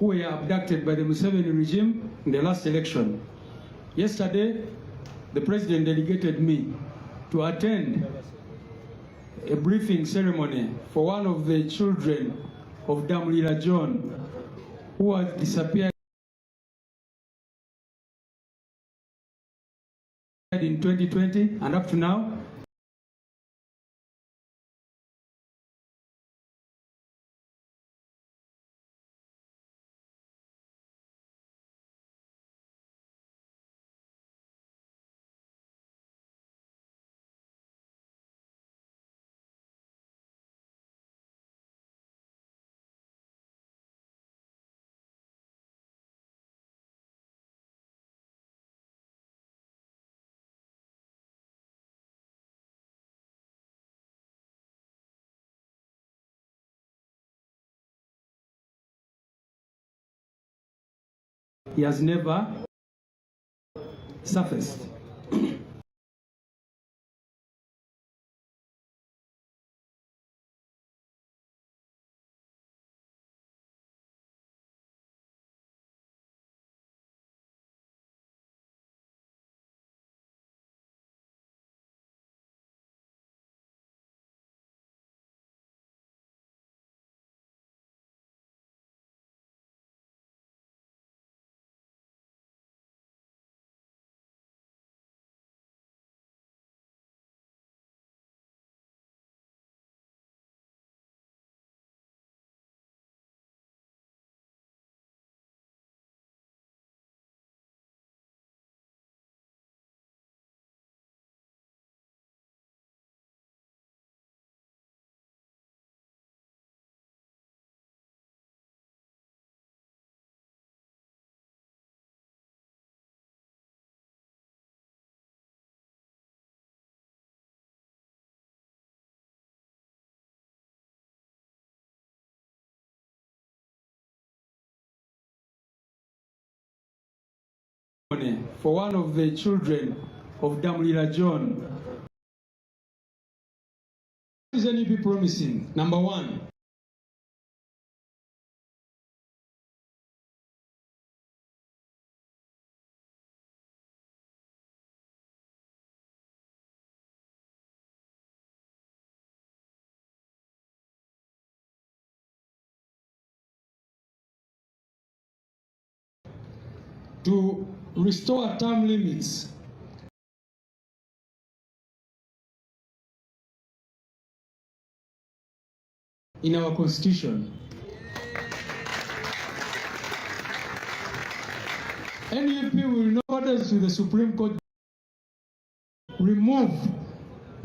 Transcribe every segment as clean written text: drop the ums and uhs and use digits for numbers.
who were abducted by the Museveni regime in the last election. Yesterday, the president delegated me to attend a briefing ceremony for one of the children of Damulira John, who was disappeared in 2020, and up to now, he has never surfaced. For one of the children of Damulira John. What is NUP promising? Number one, to restore term limits in our constitution. NUP will not order to the Supreme Court remove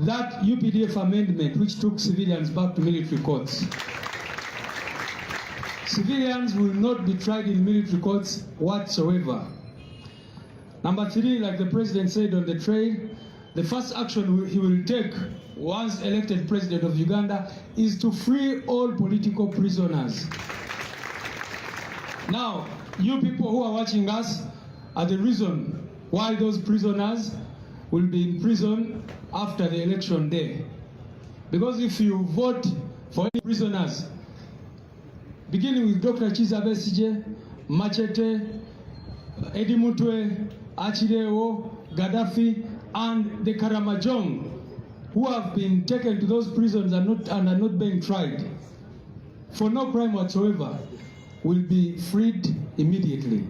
that UPDF amendment which took civilians back to military courts. Civilians will not be tried in military courts whatsoever. Number three, like the president said on the trail, the first action he will take once elected president of Uganda is to free all political prisoners. Now, you people who are watching us are the reason why those prisoners will be in prison after the election day. Because if you vote for any prisoners, beginning with Dr. Chiza Besigye, Machete, Eddie Mutwe, Achireo, Gaddafi, and the Karamajong, who have been taken to those prisons and are not being tried for no crime whatsoever, will be freed immediately.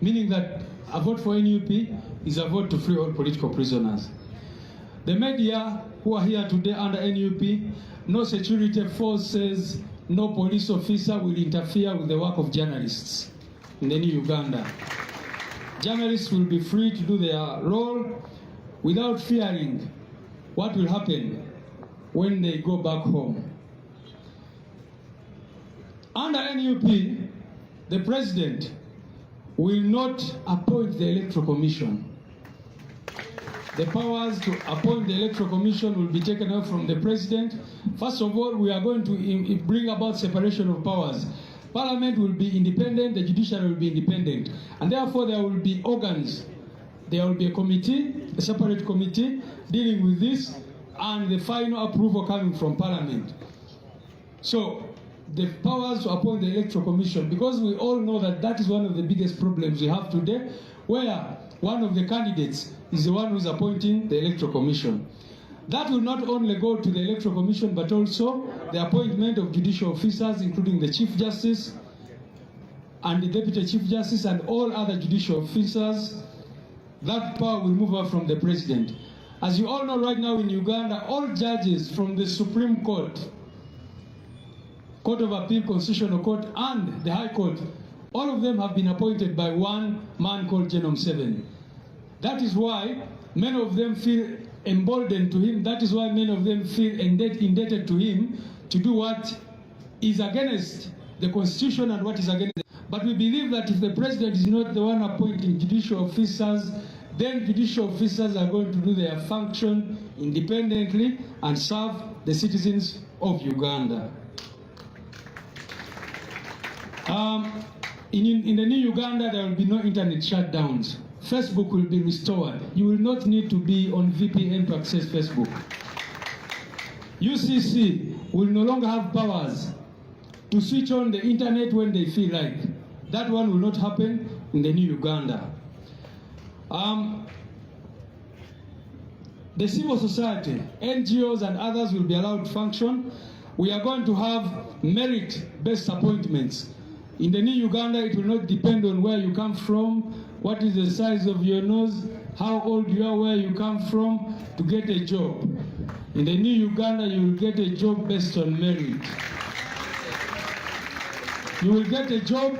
Meaning that a vote for NUP is a vote to free all political prisoners. The media who are here today under NUP, no security forces, no police officer will interfere with the work of journalists in the new Uganda. Journalists will be free to do their role without fearing what will happen when they go back home. Under NUP, the president will not appoint the Electoral Commission. The powers to appoint the Electoral Commission will be taken out from the president. First of all, we are going to bring about separation of powers. Parliament will be independent, the judiciary will be independent, and therefore there will be organs. There will be a committee, a separate committee dealing with this, and the final approval coming from Parliament. So, the powers to appoint the Electoral Commission, because we all know that that is one of the biggest problems we have today, where one of the candidates is the one who is appointing the Electoral Commission. That will not only go to the Electoral Commission, but also the appointment of judicial officers, including the Chief Justice and the Deputy Chief Justice and all other judicial officers. That power will move out from the President. As you all know, right now in Uganda, all judges from the Supreme Court, Court of Appeal, Constitutional Court, and the High Court, all of them have been appointed by one man called General Museveni. That is why many of them feel emboldened to him. That is why many of them feel indebted to him to do what is against the Constitution and what is against. But we believe that if the President is not the one appointing judicial officers, then judicial officers are going to do their function independently and serve the citizens of Uganda. In the new Uganda, there will be no internet shutdowns. Facebook will be restored. You will not need to be on VPN to access Facebook. UCC will no longer have powers to switch on the internet when they feel like. That one will not happen in the new Uganda. The civil society, NGOs and others will be allowed to function. We are going to have merit-based appointments. In the new Uganda, it will not depend on where you come from, what is the size of your nose, how old you are, where you come from, to get a job. In the new Uganda, you will get a job based on merit. You will get a job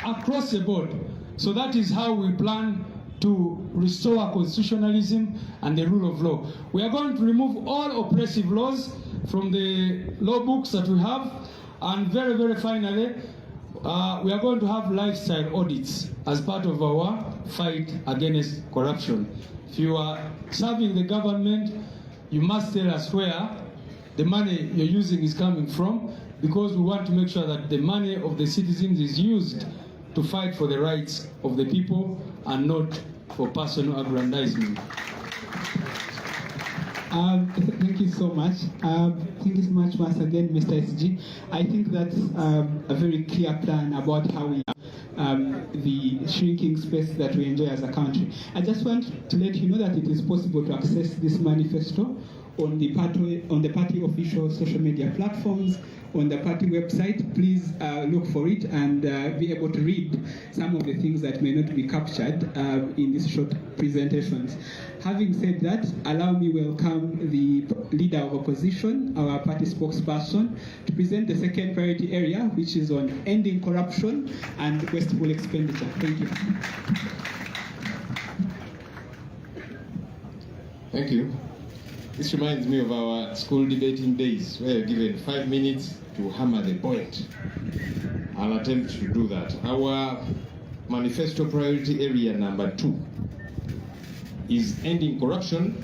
across the board. So that is how we plan to restore constitutionalism and the rule of law. We are going to remove all oppressive laws from the law books that we have. And very, very finally, we are going to have lifestyle audits as part of our fight against corruption. If you are serving the government, you must tell us where the money you're using is coming from, because we want to make sure that the money of the citizens is used to fight for the rights of the people and not for personal aggrandizement. Thank you so much. Thank you so much once again, Mr. SG. I think that's a very clear plan about how we the shrinking space that we enjoy as a country. I just want to let you know that it is possible to access this manifesto on the party official social media platforms, on the party website. Please look for it and be able to read some of the things that may not be captured in these short presentations. Having said that, allow me welcome the leader of opposition, our party spokesperson, to present the second priority area, which is on ending corruption and wasteful expenditure. Thank you. Thank you. This reminds me of our school debating days, where you're given 5 minutes to hammer the point. I'll attempt to do that. Our manifesto priority area number 2 is ending corruption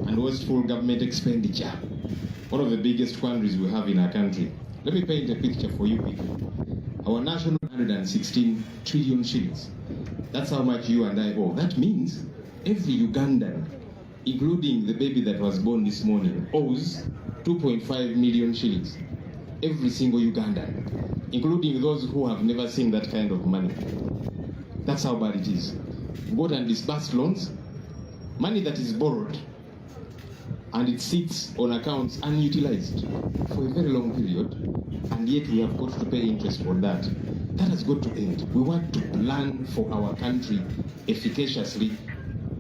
and wasteful government expenditure. One of the biggest quandaries we have in our country. Let me paint a picture for you people. Our national 116 trillion shillings. That's how much you and I owe. That means every Ugandan, including the baby that was born this morning, owes 2.5 million shillings. Every single Ugandan, including those who have never seen that kind of money. That's how bad it is. Bought and disbursed loans, money that is borrowed, and it sits on accounts unutilized for a very long period, and yet we have got to pay interest for that. That has got to end. We want to plan for our country efficaciously,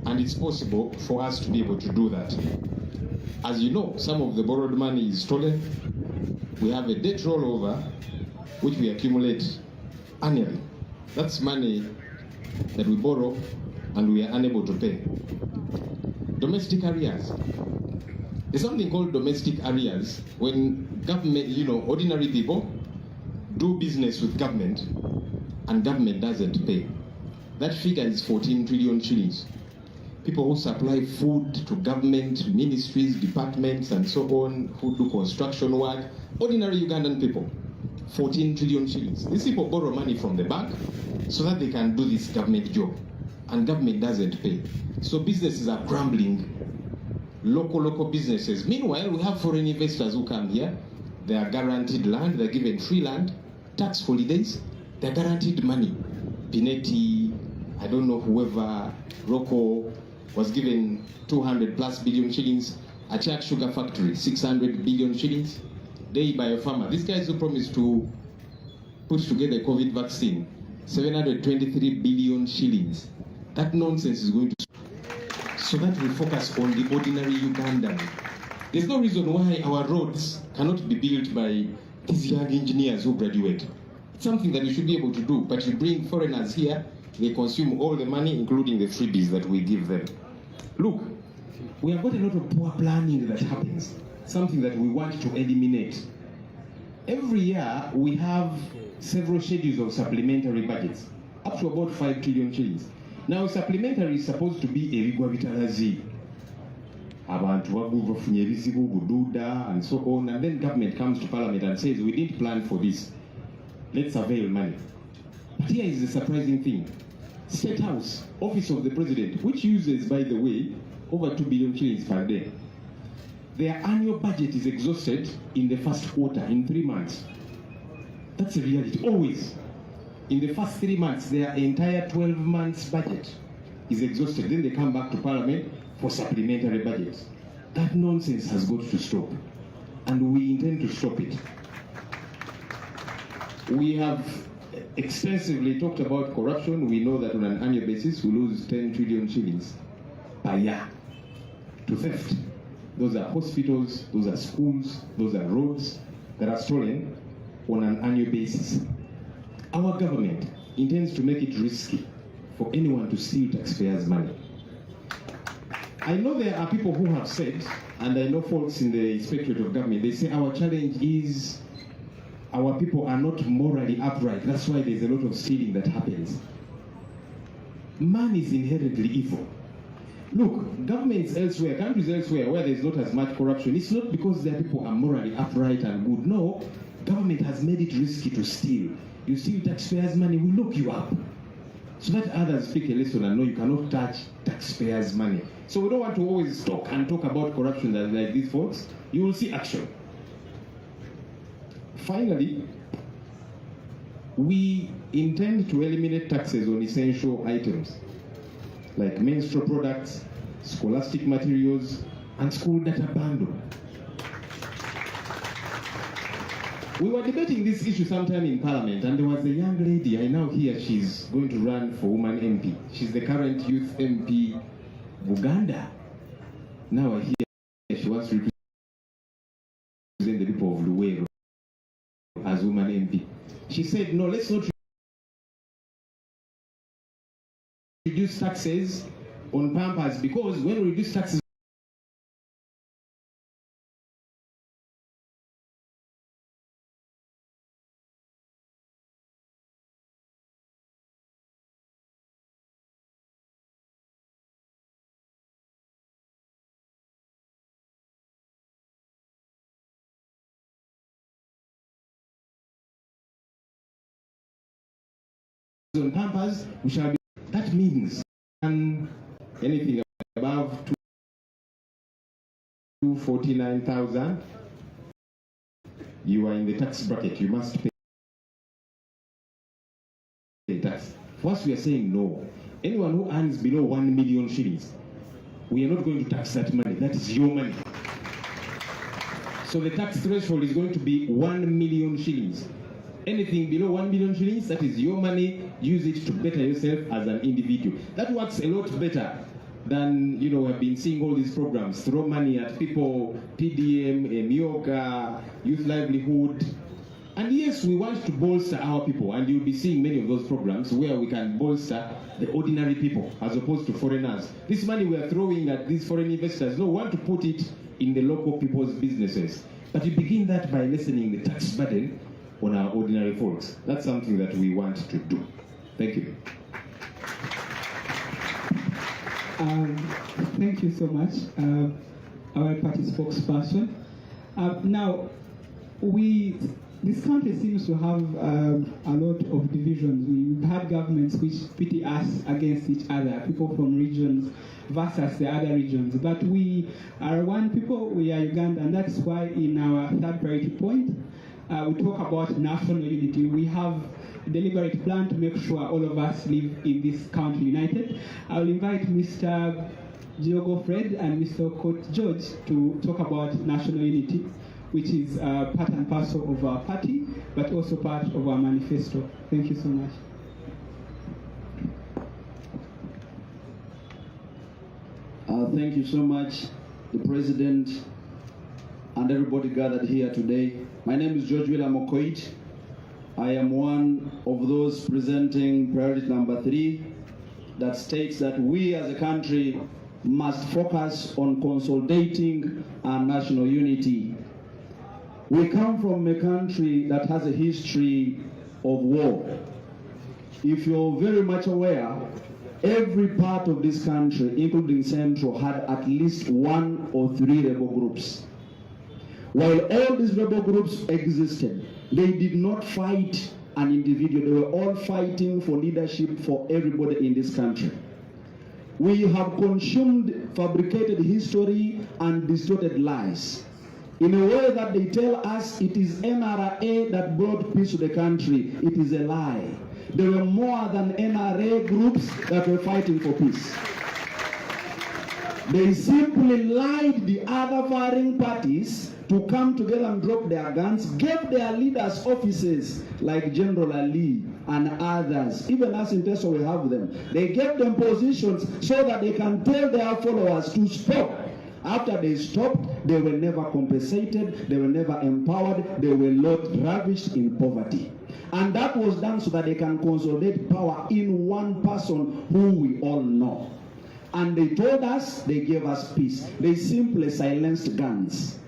and it's possible for us to be able to do that. As you know, some of the borrowed money is stolen. We have a debt rollover, which we accumulate annually. That's money that we borrow and we are unable to pay. Domestic arrears. There's something called domestic arrears when government, ordinary people do business with government and government doesn't pay. That figure is 14 trillion shillings. People who supply food to government, ministries, departments, and so on, who do construction work, ordinary Ugandan people, 14 trillion shillings. These people borrow money from the bank so that they can do this government job, and government doesn't pay. So businesses are crumbling, local businesses. Meanwhile, we have foreign investors who come here, They are guaranteed land, they're given free land, tax holidays, they're guaranteed money. Pinetti, I don't know, whoever, Rocco was given 200 plus billion shillings. Achak Sugar Factory, 600 billion shillings. Day Biopharma, these guys who promised to put together a COVID vaccine, 723 billion shillings. That nonsense is going to... So that we focus on the ordinary Ugandan. There's no reason why our roads cannot be built by these young engineers who graduate. It's something that we should be able to do, but you bring foreigners here, they consume all the money, including the freebies that we give them. Look, we have got a lot of poor planning that happens, something that we want to eliminate. Every year, we have several schedules of supplementary budgets, up to about 5 trillion shillings. Now, supplementary is supposed to be a rigwavitalazi. Abantu bafunye ebizibu, bududa, and so on, and then government comes to parliament and says, we didn't plan for this. Let's avail money. But here is the surprising thing. State House, Office of the President, which uses, by the way, over 2 billion shillings per day. Their annual budget is exhausted in the first quarter, in 3 months. That's a reality, always. In the first 3 months, their entire 12 months budget is exhausted. Then they come back to Parliament for supplementary budgets. That nonsense has got to stop. And we intend to stop it. We have extensively talked about corruption. We know that on an annual basis, we lose 10 trillion shillings per year to theft. Those are hospitals, those are schools, those are roads that are stolen on an annual basis. Our government intends to make it risky for anyone to steal taxpayers' money. I know there are people who have said, and I know folks in the Inspectorate of Government, they say our challenge is our people are not morally upright. That's why there's a lot of stealing that happens. Man is inherently evil. Look, governments elsewhere, countries elsewhere where there's not as much corruption, it's not because their people are morally upright and good. No, government has made it risky to steal. You steal taxpayers' money, we lock you up. So that others pick a lesson and know you cannot touch taxpayers' money. So we don't want to always talk and talk about corruption like these folks. You will see action. Finally, we intend to eliminate taxes on essential items like menstrual products, scholastic materials, and school data bundle. We were debating this issue sometime in Parliament, and there was a young lady, I now hear she's going to run for Woman MP. She's the current Youth MP, Buganda. Now I hear she wants to represent the people of Luweero as Woman MP. She said, no, let's not reduce taxes on Pampers, because when we reduce taxes on Pampers, we shall be, that means anything above 249,000, you are in the tax bracket, you must pay tax. First, we are saying no. Anyone who earns below 1 million shillings, we are not going to tax that money. That is your money. So the tax threshold is going to be 1 million shillings. Anything below 1 million shillings, that is your money. Use it to better yourself as an individual. That works a lot better than, you know, we've been seeing all these programs, throw money at people, PDM, Myoga, Youth Livelihood. And yes, we want to bolster our people, and you'll be seeing many of those programs where we can bolster the ordinary people as opposed to foreigners. This money we are throwing at these foreign investors, no, we want to put it in the local people's businesses. But you begin that by lessening the tax burden on our ordinary folks. That's something that we want to do. Thank you. Thank you so much, our party spokesperson. Now, we this country seems to have a lot of divisions. We've had governments which pity us against each other, people from regions versus the other regions. But we are one people, we are Uganda, and that's why in our third priority point, we talk about national unity. We have a deliberate plan to make sure all of us live in this country united. I will invite Mr. Diogo Fred and Mr. Court George to talk about national unity, which is part and parcel of our party, but also part of our manifesto. Thank you so much. Thank you so much, the President and everybody gathered here today. My name is George William Okoit. I am one of those presenting priority number 3 that states that we as a country must focus on consolidating our national unity. We come from a country that has a history of war. If you're very much aware, every part of this country, including Central, had at least 1 or 3 rebel groups. While all these rebel groups existed, they did not fight an individual. They were all fighting for leadership for everybody in this country. We have consumed fabricated history and distorted lies in a way that they tell us it is NRA that brought peace to the country. It is a lie. There were more than NRA groups that were fighting for peace. They simply lied the other warring parties to come together and drop their guns, gave their leaders offices like General Ali and others. Even us in Teso, we have them. They gave them positions so that they can tell their followers to stop. After they stopped, they were never compensated, they were never empowered, they were ravished in poverty. And that was done so that they can consolidate power in one person who we all know. And they told us, they gave us peace. They simply silenced guns.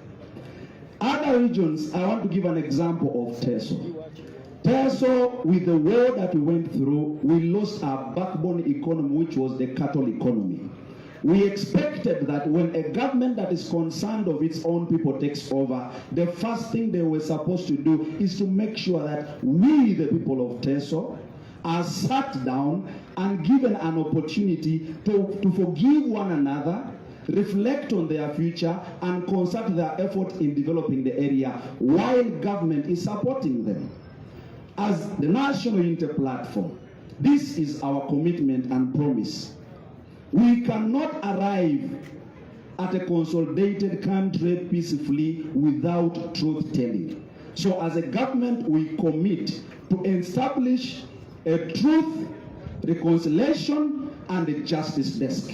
Other regions, I want to give an example of Teso. Teso, with the war that we went through, we lost our backbone economy, which was the cattle economy. We expected that when a government that is concerned of its own people takes over, the first thing they were supposed to do is to make sure that we, the people of Teso, are sat down and given an opportunity to forgive one another, reflect on their future, and concert their effort in developing the area while government is supporting them. As the National Unity Platform, this is our commitment and promise. We cannot arrive at a consolidated country peacefully without truth-telling. So as a government, we commit to establish a truth, reconciliation, and a justice desk.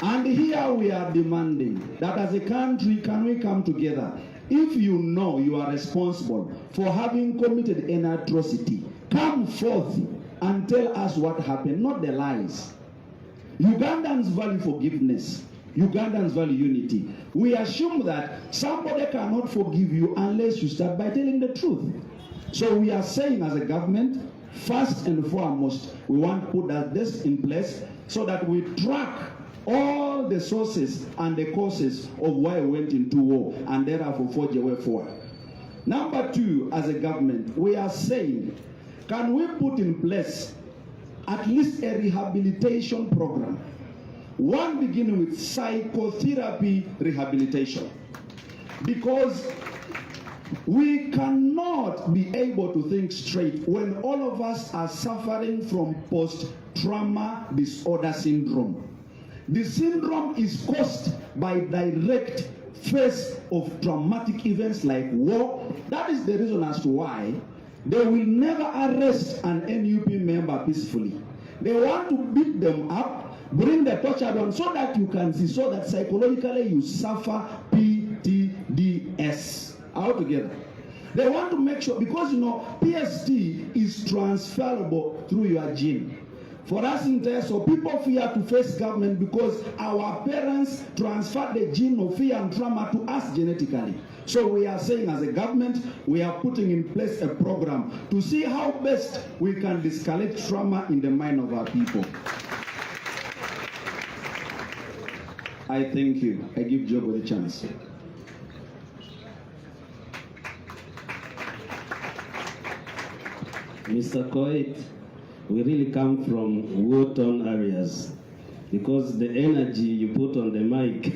And here we are demanding that as a country, can we come together? If you know you are responsible for having committed an atrocity, come forth and tell us what happened, not the lies. Ugandans value forgiveness. Ugandans value unity. We assume that somebody cannot forgive you unless you start by telling the truth. So we are saying as a government, first and foremost, we want to put this in place so that we track all the sources and the causes of why we went into war and therefore forge a way forward. Number 2, as a government, we are saying, can we put in place at least a rehabilitation program? One beginning with psychotherapy rehabilitation. Because we cannot be able to think straight when all of us are suffering from post-trauma disorder syndrome. The syndrome is caused by direct face of traumatic events like war. That is the reason as to why they will never arrest an NUP member peacefully. They want to beat them up, bring the torture down so that you can see, so that psychologically you suffer PTSD altogether. They want to make sure, because PSD is transferable through your gene. For us in Teso, people fear to face government because our parents transferred the gene of fear and trauma to us genetically. So we are saying as a government, we are putting in place a program to see how best we can de-escalate trauma in the mind of our people. I thank you. I give Jogo the chance. Mr. Coit, we really come from war-torn areas because the energy you put on the mic.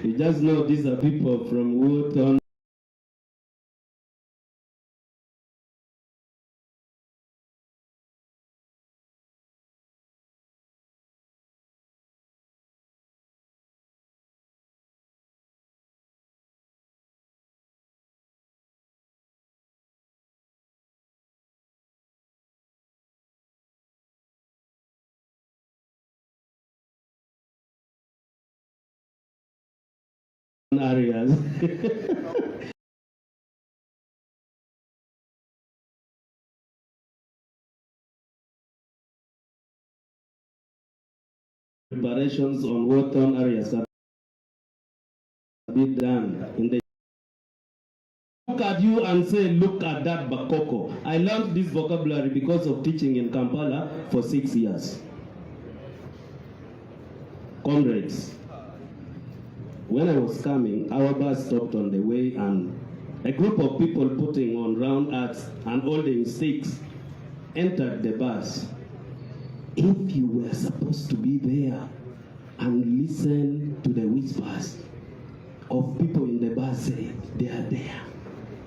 You just know these are people from war-torn. Areas. Preparations on war-torn areas have been done in the look at you and say, look at that Bakoko. I learned this vocabulary because of teaching in Kampala for 6 years. Comrades, when I was coming, our bus stopped on the way and a group of people putting on round hats and holding sticks entered the bus. If you were supposed to be there and listen to the whispers of people in the bus say, they are there,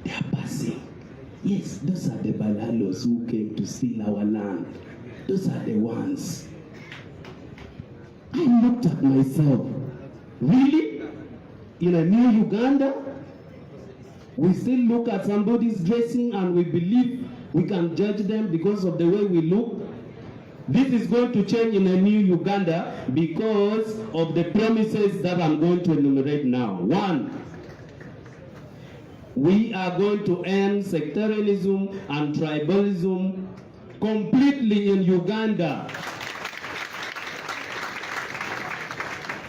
they are passing. Yes, those are the Balalos who came to steal our land. Those are the ones. I looked at myself, really? In a new Uganda, we still look at somebody's dressing and we believe we can judge them because of the way we look. This is going to change in a new Uganda because of the promises that I'm going to enumerate now. 1, we are going to end sectarianism and tribalism completely in Uganda.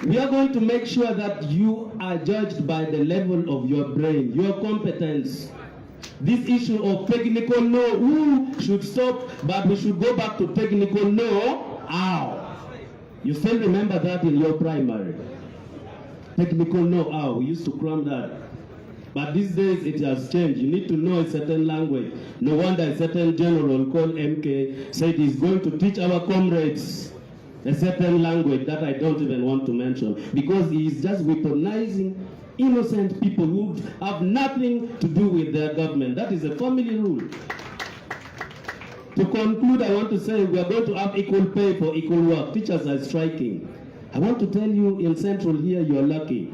We are going to make sure that you are judged by the level of your brain, your competence. This issue of technical no, who should stop, but we should go back to technical no, ow. You still remember that in your primary. Technical no, ow. We used to cram that. But these days it has changed. You need to know a certain language. No wonder a certain general called MK said he's going to teach our comrades a certain language that I don't even want to mention, because he is just weaponizing innocent people who have nothing to do with their government. That is a family rule. To conclude, I want to say we are going to have equal pay for equal work. Teachers are striking. I want to tell you, in Central here, you are lucky.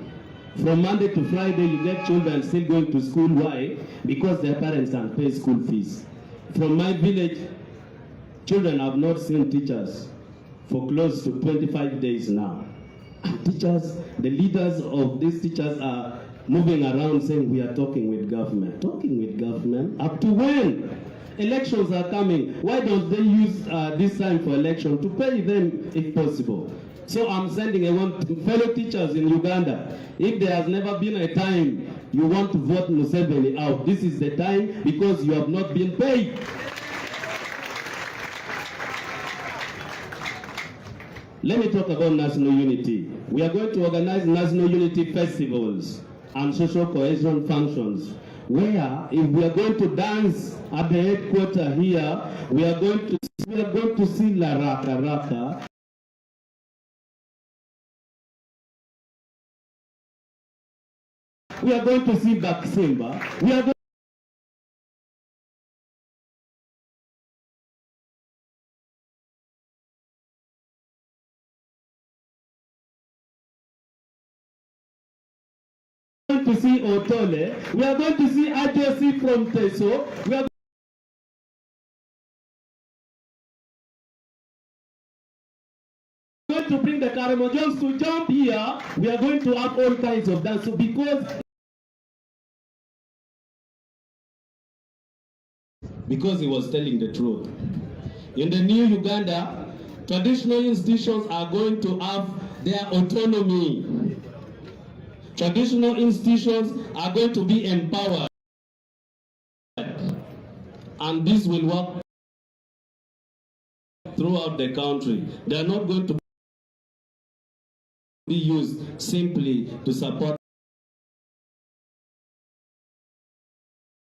From Monday to Friday, you get children still going to school. Why? Because their parents can pay school fees. From my village, children have not seen teachers for close to 25 days now. And teachers, the leaders of these teachers are moving around saying we are talking with government. Talking with government? Up to when? Elections are coming. Why don't they use this time for election to pay them if possible? So I'm sending a one to fellow teachers in Uganda. If there has never been a time you want to vote Museveni out, this is the time, because you have not been paid. Let me talk about national unity. We are going to organize national unity festivals and social cohesion functions, where if we are going to dance at the headquarters here, we are going to see La Raka Raka. We are going to see Baksimba. We are going to see Otole. We are going to see Ajosi from Teso. We are going to bring the Karamojons to jump here. We are going to have all kinds of dance. So because he was telling the truth. In the new Uganda, traditional institutions are going to have their autonomy. Traditional institutions are going to be empowered. And this will work throughout the country. They are not going to be used simply to support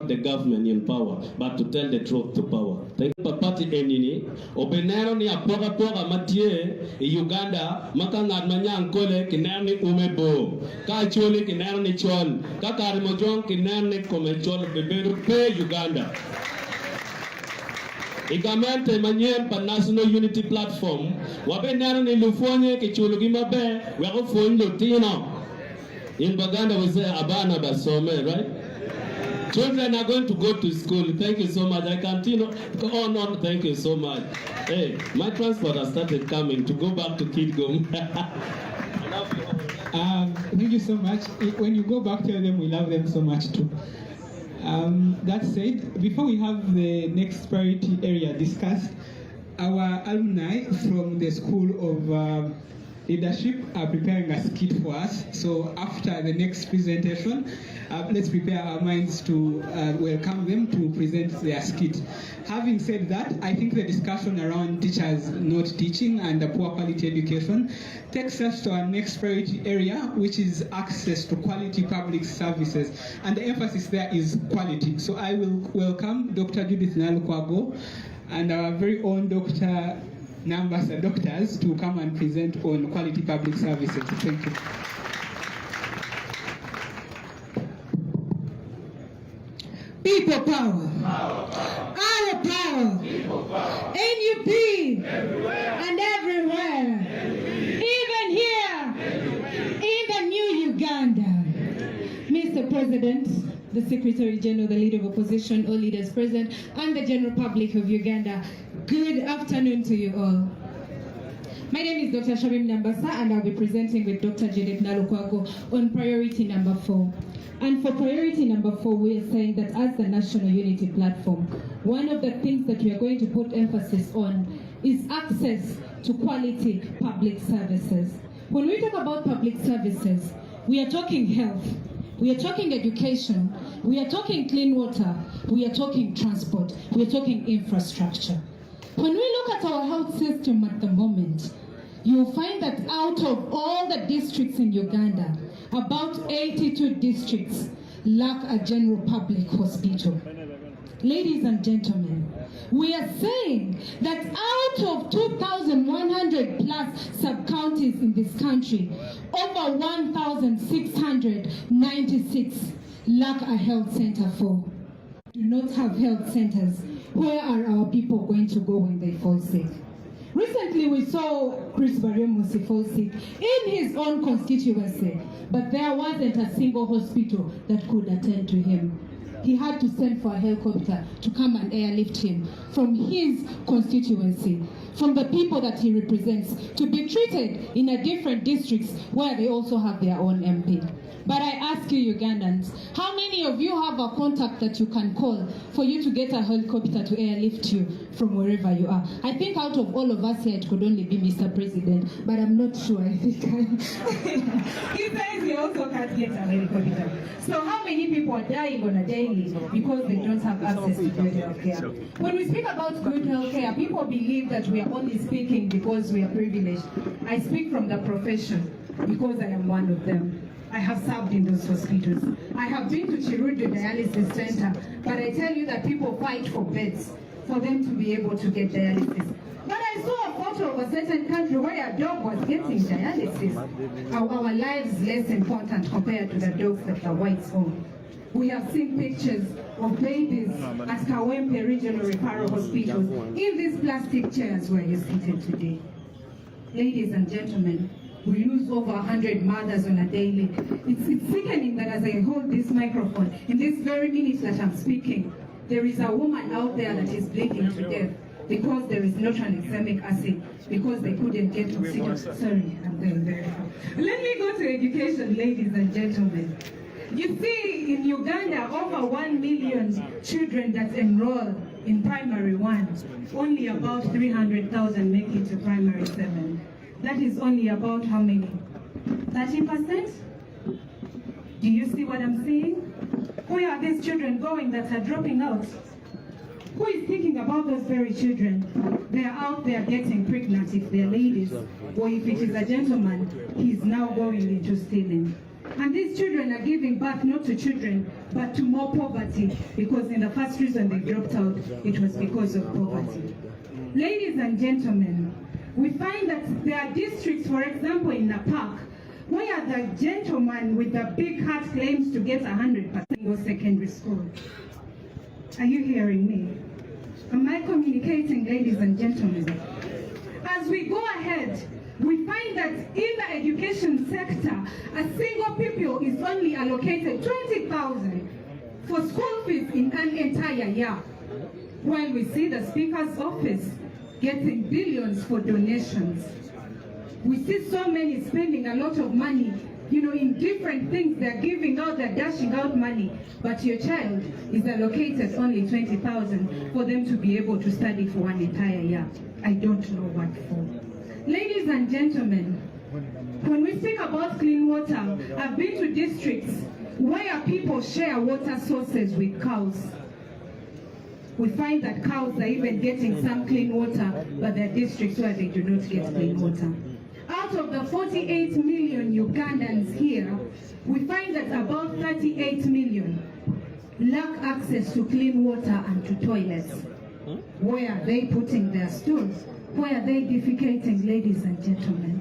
the government in power, but to tell the truth to power. Thank you. Party enini obenero ni apoga matie Uganda makangad manyang kole kinero ni umebo ka chole kinero ni chol ka karimojong kinero ni komechol beberu pe Uganda. Igamente manyen pa National Unity Platform wabenero ni lufonye kichulugi mabe wako fondo tino in Baganda we say abana basome, right? Children are going to go to school. Thank you so much. I continue. Go on. Thank you so much. Hey, my transport has started coming to go back to Kidgum. Thank you so much. When you go back, tell them we love them so much too. That said, before we have the next priority area discussed, our alumni from the School of Leadership are preparing a skit for us. So after the next presentation, let's prepare our minds to welcome them to present their skit. Having said that, I think the discussion around teachers not teaching and the poor quality education takes us to our next priority area, which is access to quality public services. And the emphasis there is quality. So I will welcome Dr. Judith Nalukwago and our very own Dr. Nambasa doctors to come and present on quality public services. Thank you. People power. Our power. NUP. Everywhere. And everywhere. Even here. In the new Uganda. Mr. President, the Secretary General, the Leader of Opposition, all leaders present, and the general public of Uganda, good afternoon to you all. My name is Dr. Shabim Nambasa, and I'll be presenting with Dr. Judith Nalukwago on priority number 4. And for priority number 4, we are saying that as the National Unity Platform, one of the things that we are going to put emphasis on is access to quality public services. When we talk about public services, we are talking health, we are talking education, we are talking clean water, we are talking transport, we are talking infrastructure. When we look at our health system at the moment, you'll find that out of all the districts in Uganda, about 82 districts lack a general public hospital. Ladies and gentlemen, we are saying that out of 2,100 plus sub-counties in this country, over 1,696 lack a health center for. Do not have health centers. Where are our people going to go when they fall sick? Recently, we saw Chris Barremusi fall sick in his own constituency, but there wasn't a single hospital that could attend to him. He had to send for a helicopter to come and airlift him from his constituency, from the people that he represents, to be treated in a different districts where they also have their own MP. But I ask you Ugandans, how many of you have a contact that you can call for you to get a helicopter to airlift you from wherever you are? I think out of all of us here, it could only be Mr. President, but I'm not sure. I think he says he also can't get a helicopter. So how many people are dying on a daily because they don't have access to good health care? When we speak about good health care, people believe that we are only speaking because we are privileged. I speak from the profession because I am one of them. I have served in those hospitals. I have been to Chirudu Dialysis Center, but I tell you that people fight for beds for them to be able to get dialysis. But I saw a photo of a certain country where a dog was getting dialysis. Our lives less important compared to the dogs that the whites own. We have seen pictures of babies at Kawempe Regional Referral Hospitals in these plastic chairs where you're seated today. Ladies and gentlemen, we lose over 100 mothers on a daily. It's sickening that as I hold this microphone, in this very minute that I'm speaking, there is a woman out there that is bleeding to death because there is no tranexamic acid, because they couldn't get oxygen. Sorry, I'm going very far. Let me go to education, ladies and gentlemen. You see, in Uganda, over 1 million children that enroll in primary 1, only about 300,000 make it to primary 7. That is only about how many? 30%? Do you see what I'm saying? Where are these children going that are dropping out? Who is thinking about those very children? They are out there getting pregnant if they're ladies, or if it is a gentleman, he's now going into stealing. And these children are giving birth not to children, but to more poverty, because in the first reason they dropped out, it was because of poverty. Ladies and gentlemen, we find that there are districts, for example, in the park, where the gentleman with the big heart claims to get 100% of secondary school. Are you hearing me? Am I communicating, ladies and gentlemen? As we go ahead, we find that in the education sector, a single pupil is only allocated 20,000 for school fees in an entire year, while we see the Speaker's office getting billions for donations. We see so many spending a lot of money, in different things. They're giving out, they're dashing out money, but your child is allocated only 20,000 for them to be able to study for an entire year. I don't know what for. Ladies and gentlemen, when we speak about clean water, I've been to districts where people share water sources with cows. We find that cows are even getting some clean water, but there are districts where they do not get clean water. Out of the 48 million Ugandans here, we find that about 38 million lack access to clean water and to toilets. Where are they putting their stools? Where are they defecating, ladies and gentlemen?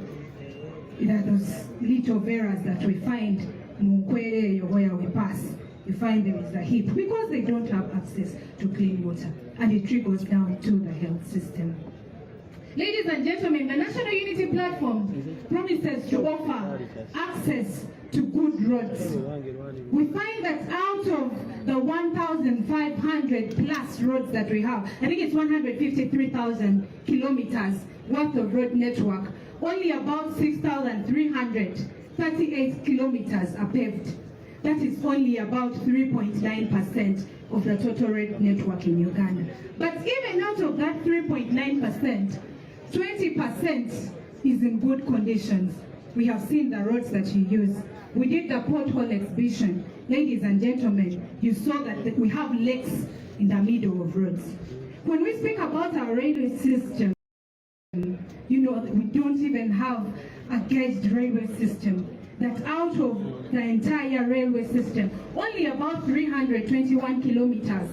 There are those little errors that we find Makerere, where we pass. You find them as a heap because they don't have access to clean water, and it trickles down to the health system. Ladies and gentlemen, the National Unity Platform promises to offer access to good roads. We find that out of the 1,500 plus roads that we have, I think it's 153,000 kilometers worth of road network, only about 6,338 kilometers are paved. That is only about 3.9% of the total road network in Uganda. But even out of that 3.9%, 20% is in good conditions. We have seen the roads that you use. We did the pothole exhibition. Ladies and gentlemen, you saw that we have lakes in the middle of roads. When we speak about our railway system, we don't even have a gauged railway system. That out of the entire railway system, only about 321 kilometers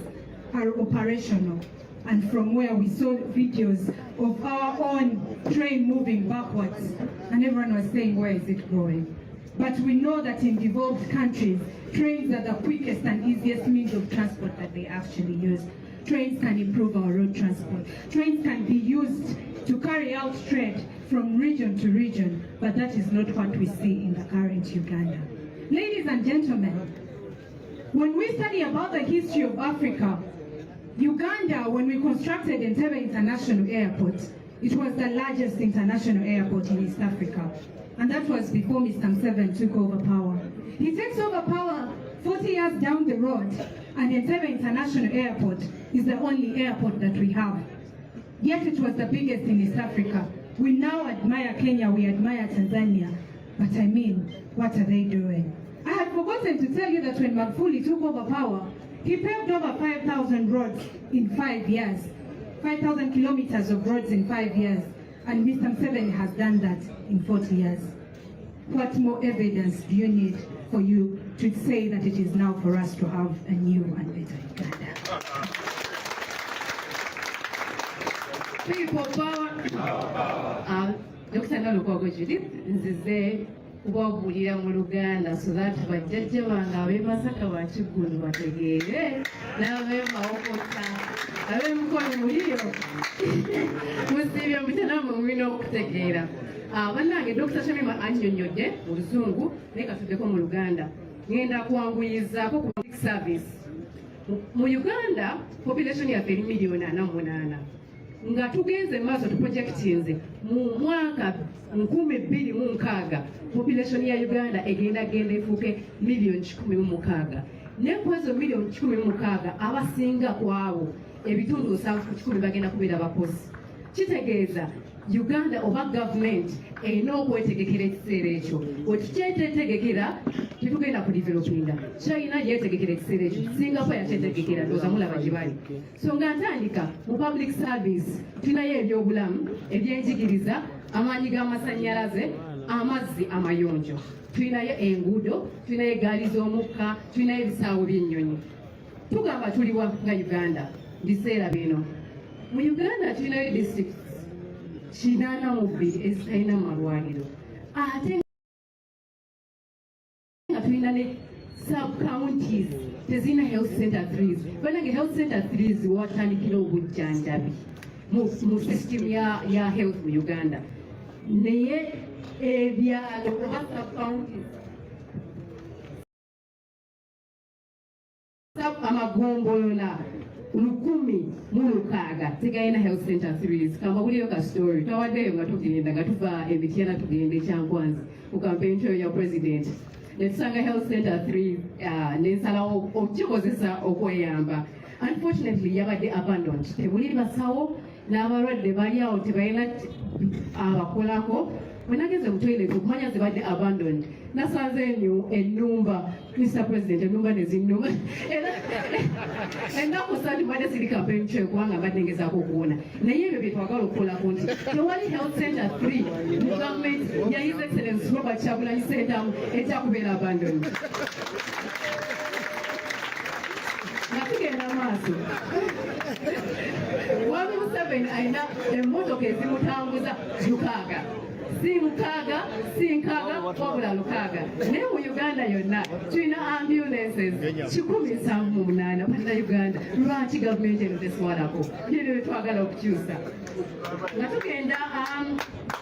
are operational. And from where we saw videos of our own train moving backwards, and everyone was saying, where is it going? But we know that in developed countries, trains are the quickest and easiest means of transport that they actually use. Trains can improve our road transport. Trains can be used to carry out trade from region to region, but that is not what we see in the current Uganda. Ladies and gentlemen, when we study about the history of Africa, Uganda, when we constructed Entebbe International Airport, it was the largest international airport in East Africa. And that was before Mr. Museveni took over power. He takes over power 40 years down the road, and Entebbe International Airport is the only airport that we have. Yet it was the biggest in East Africa. We now admire Kenya, we admire Tanzania, but I mean, what are they doing? I had forgotten to tell you that when Magufuli took over power, he paved over 5,000 roads in 5 years, 5,000 kilometers of roads in 5 years, and Mr. Museveni has done that in 40 years. What more evidence do you need for you to say that it is now for us to have a new and better Uganda? People power. Dr. Nalukogo Judith, nzize kubabulira mu Luganda so that bajjajja bange ab'emasaka bakigulu bategeere n'ab'emawokota ab'emikono muliyo musiibye mutanamu mulina okutegeera. Bannange Dr. Shamima annyonnyodde mu Luzungu naye katuddeko mu Luganda. Ngenda kwanguyizaako ku public service. Mu Uganda population yaffe eri miliyoni 48. Nga tugenze maaso tuprojectinze mu mwaka 2006 population ya Uganda egenda efuuke miliyoni 16. Ne kwezo miliyoni 16 abasinga kwabo ebitundu 10 bagenda kubeera bakozi. kitegeeza Uganda oba government erina okwetegekera ekiseera ekyo wekikyetetegekera tetugenda ku developinga China yetegekera ekiseera ekyo Singapore yakyetegekera ndooza mulaba gye bali so nga ntandika mu public service tulinayo ebyobulamu ebyenjigiriza amaanyi g'amasannyalaze amazzi amayonjo tulinayo enguudo tulinayo eggaali z'omukka tulinayo ebisaawo by'ennyonyi tugamba tuliwa nga Uganda biseera bino mu Uganda tulinayo district 82 ezitalina malwaliro ate nga tulina ne sub counties tezirina health center 3 banange health center 3 watandikira obujjanjabi mu system ya health mu Uganda naye ebyalo oba sub counties amagombolola 1,600 tegayina health center 3 kamba buliyo ka story twawaddeyo nga tugenda nga tuva Emityana tugenda ekyankwanzi ku campaign trail ya president netusanga health center 3 nensalawo okukikozesa okweyamba unfortunately yabadde abandoned tebuli basawo n'abalwadde bali awo tebalina abakolako wenageze mu toilet okumanya zibadde abandoned nasanze ennumba Mr. President ennumba nezinnuma ennaku sati mbadde siri campaign trail kubanga mbadde ngezaako okuwona naye ebyo bye twagala okukolako nti tewali health center 3 mu government ya His Excellency Robert Kyagulanyi Ssentamu ekyakubeera abandoned nga tugenda maaso Mwami Museveni alina emmotoka ezimutambuza 6 si nkaaga wabula 6 naye mu Uganda yonna tulina ambulances 178 bonna Uganda lwaki gavumenti eno teswalako byebyo byetwagala okukyusa nga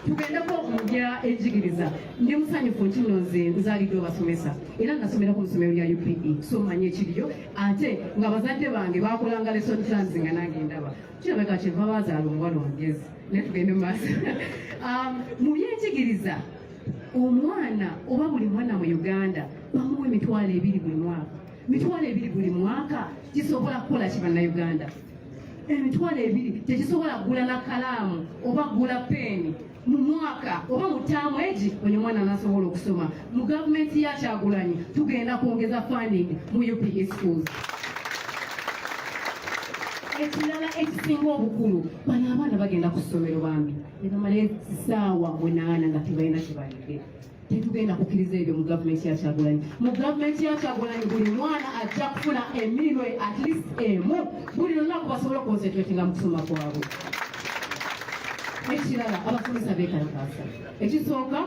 tugendako mubya enjigiriza ndi musanyufu nti nno nze nzaliddwe basomesa era nasomera ku ssomero lya UPE so manye ekiriyo ate nga bazadde bange bakolanga lesson plans nga nange ndaba kirabeka kyeva bazaala omuwala omugezi naye tugende mu maaso mu byenjigiriza omwana oba buli mwana mu Uganda bamuwa $200 buli mwaka $200 buli mwaka kisobola kukola kibannayuganda $200 tekisobola kugula na kalaamu oba kugula peeni mu mwaka oba mu ttaamu egi oyo mwana nasobola okusoma mu gavumenti ya Kyagulanyi tugenda kwongeza funding mu UPE schools ekirala ekisinga obukulu bano abaana bagenda ku ssomero bambi ne bamala essaawa 8 nga tebalina kibalidde tetugenda kukkiriza ebyo mu gavumenti ya Kyagulanyi mu gavumenti ya Kyagulanyi buli mwana ajja kufuna emirwe at least emu buli lunaku basobola okonsentratinga mu kusoma kwabwe ekirala abasomesa beekalakaasa ekisooka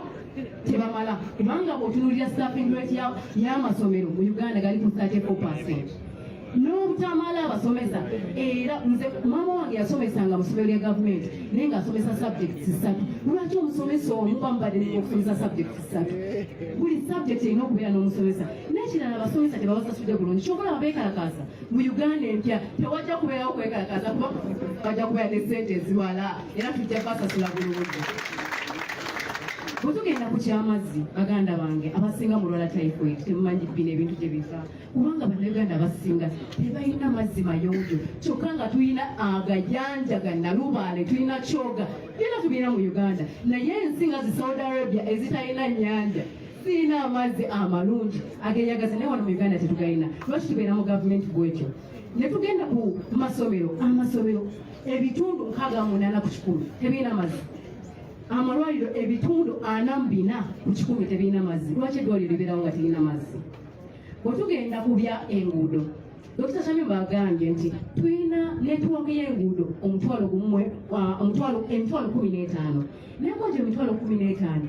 tebamala kubanga bw'otunuulira staffing rate y'amasomero mu Uganda gali ku 34%. N'obutamala abasomesa era nze maama wange yasomesanga mu ssomero lya gavumenti naye ng'asomesa subjects 3 lwaki omusomesa omu bamubadde okusomesa subjects 3 buli subject erina okubeera n'omusomesa n'ekirala abasomesa tebabasasudde bulungi kyobola babeekalakaasa mu Uganda empya tewajja kubeerawo kwekalakaasa kuba bajja kubeera ne ssente ezibala era tujja basasula bulungi bwetugenda ku kyamazzi baganda bange abasinga mulwala typhoid temumanyi bino ebintu gye biva kubanga bannayuganda abasinga tebalina mazzi mayonjo kyokka nga tulina agayanja gannalubaale tulina kyoga byonna tubirina mu Uganda naye ensi nga zi Saudi Arabia ezitalina nnyanja zirina amazzi amalungi ageyagaza naye wano mu Uganda tetugalina lwaki tubeera mu gavumenti bwetyo ne tugenda ku amasomero ebitundu 68 ku 100 tebirina mazzi amalwaliro ebitundu 44 ku 100 tebirina mazzi lwaki eddwaliro libeerawo nga terina mazzi bwetugenda ku bya enguudo Dr. Shamimba agambye nti tulina netiwaaka y'enguudo emitwalo 15 naye kwaje emitwalo 15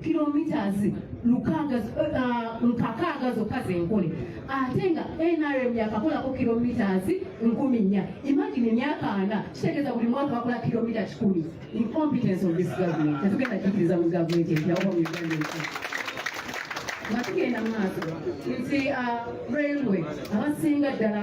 kilometers 600 zokka zenkole ate nga NRM yakakolako kilometers 4,000 imagine emyaka 4 kitegeeza buli mwaka bakola kilomita 10 incompetence of this government tetugenda jikiriza mu gavumenti empya oba mu Uganda empya Matugenda maaso nti railway abasinga ddala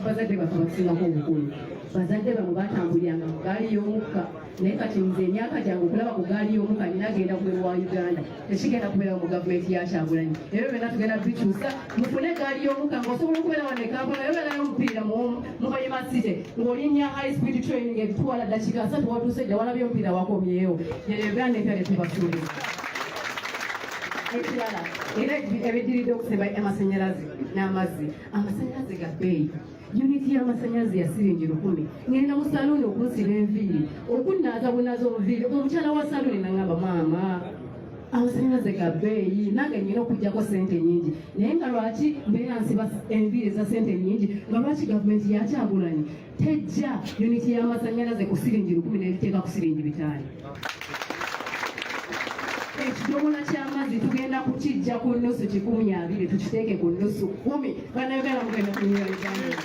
bazadde baffe abasingako obukulu bazadde bamwe batambuliranga ku gaali y'omukka naye kati nze emyaka gyange okulaba ku gaali y'omukka ninagenda kubweru wa Uganda tekigenda kubeera mu gavumenti ya Kyagulanyi ebyo byonna tugenda bikyusa mufune gaali y'omukka ng'osobola okubeera wano e Kampala yobeerayo omupiira mu Kayima-City ng'olinnya high speed training ebitwala ddakiika 3 watuuse dda walabye omupiira wakomyeyo Uganda empya tetubasuubiza ekirala era ebiddiridde okuseba amasanyalaze n'amazzi amasanyalaze ga bbeeyi uniti y'amasanyalaze ya siringi 100 ngenda mu saluuni okunsiba enviiri okunnaazabunaza omuviiri omukyala wa saluuni nangamba maama amasanyalaze ga bbeeyi nange nnyina okugjako sente nyingi naye nga lwaki mbeera nsiba enviiri za sente nyingi nga lwaki gavumenti ya Kyagulanyi tejja uniti y'amasanyalaze ku siringi 10 n'ebiteeka ku siringi 5 ekidomola ky'amazzi tugenda kukijja ku nnusu 120 tukiteeke ku nnusu 10 bannayuganda mugenda kunywa Uganda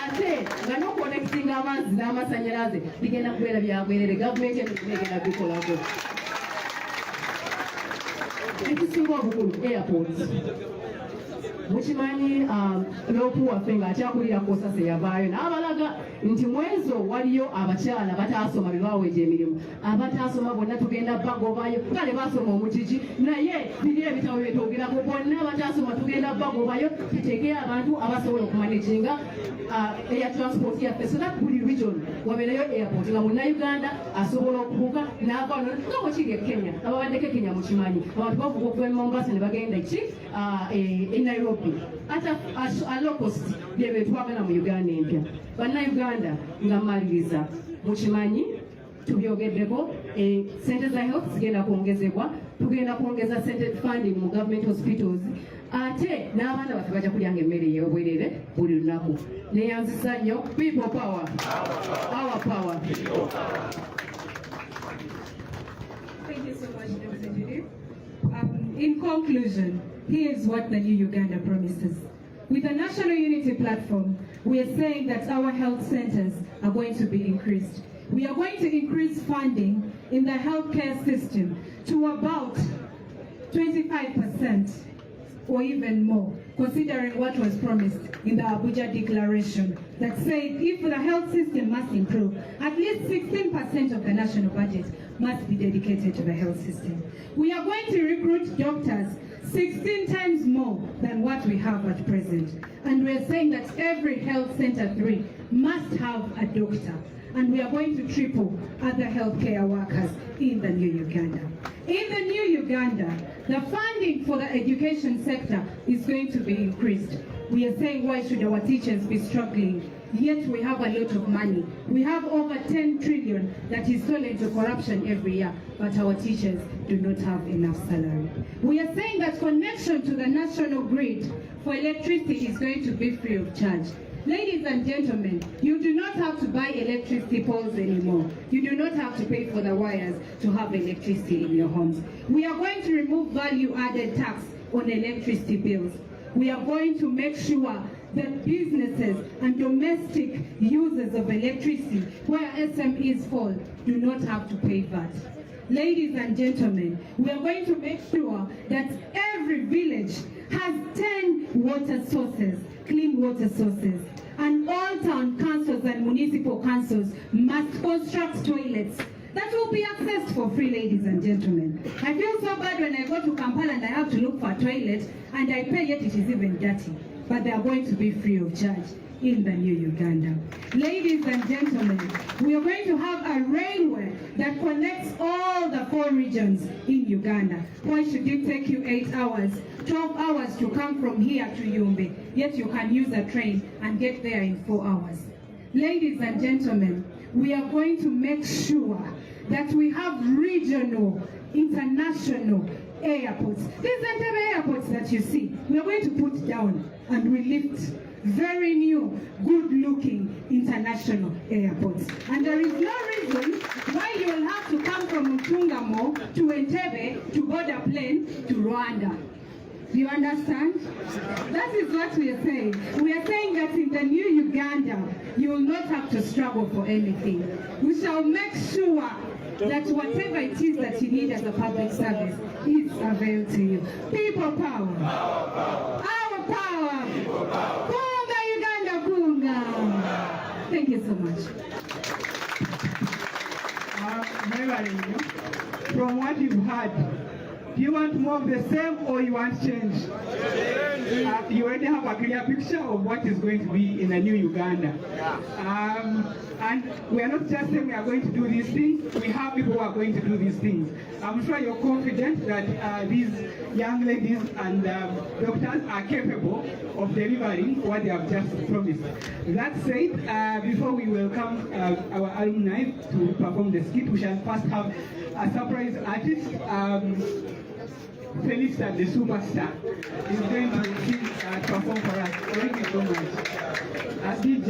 ate nga n'okukonekitinga amazzi n'amasanyalaze bigenda kubeera byagwerere gavumenti egenda bikolako ekisinga obukulu airport mukimanyi loopu waffe ng'akyakulira kosase yavaayo n'abalaga nti mwezo waliyo abakyala bataasoma bebaaweja emirimu abataasoma bonna tugenda bagobayo kale baasoma omukiki naye biri ebitabo byetwogerako bonna abataasoma tugenda bagobayo tuteekeyo abantu abasobola okumanaginga air transport yaffe so that buli region wabeereyo airport nga munnayuganda asobola okubuuka n'avano nga bwekiri e Kenya ababaddeko e Kenya mukimanyi abantu bavuga okuva e Mombasa ne bagenda ki e Nairobi ate a low cost byebyo twagala mu Uganda empya bannayuganda nga mmaliriza mukimanyi tubyogeddeko sente za health zigenda kwongezebwa tugenda kwongeza sente funding mu government hospitals ate n'abaana baffe bajja kulyanga emmere y'obwerere buli lunaku neyanziza nnyo people power our power. Thank you so much, Dr. Judy. In conclusion, here's what the new Uganda promises. With the National Unity Platform, we are saying that our health centers are going to be increased. We are going to increase funding in the healthcare system to about 25% or even more, considering what was promised in the Abuja Declaration that said if the health system must improve, at least 16% of the national budget must be dedicated to the health system. We are going to recruit doctors 16 times more than what we have at present. And we are saying that every health center 3 must have a doctor. And we are going to triple other healthcare workers in the new Uganda. In the new Uganda, the funding for the education sector is going to be increased. We are saying, why should our teachers be struggling? Yet we have a lot of money. We have over 10 trillion that is sold into corruption every year, but our teachers do not have enough salary. We are saying that connection to the national grid for electricity is going to be free of charge. Ladies and gentlemen, you do not have to buy electricity poles anymore. You do not have to pay for the wires to have electricity in your homes. We are going to remove value-added tax on electricity bills. We are going to make sure that businesses and domestic users of electricity, where SMEs fall, do not have to pay VAT. Ladies and gentlemen, we are going to make sure that every village has 10 water sources, clean water sources, and all town councils and municipal councils must construct toilets that will be accessed for free, ladies and gentlemen. I feel so bad when I go to Kampala and I have to look for a toilet and I pay, yet it is even dirty. But they are going to be free of charge in the new Uganda. Ladies and gentlemen, we are going to have a railway that connects all the 4 regions in Uganda. Why should it take you 8 hours, 12 hours to come from here to Yumbe, yet you can use a train and get there in 4 hours? Ladies and gentlemen, we are going to make sure that we have regional, international airports. These Entebbe airports that you see, we are going to put down and we lift very new, good-looking international airports. And there is no reason why you will have to come from Mutungamo to Entebbe to board a plane to Rwanda. Do you understand? That is what we are saying. We are saying that in the new Uganda, you will not have to struggle for anything. We shall make sure that whatever it is that you need as a public service is available to you. People power. Our power. Kunga Uganda Kunga. Thank you so much. From what you've heard, do you want more of the same or you want change? You already have a clear picture of what is going to be in a new Uganda. And we are not just saying we are going to do these things, we have people who are going to do these things. I'm sure you're confident that these young ladies and doctors are capable of delivering what they have just promised. That said, before we welcome our alumni to perform the skit, we shall first have a surprise artist. Felista, the superstar, is going to perform for us. Thank you so much. DJ.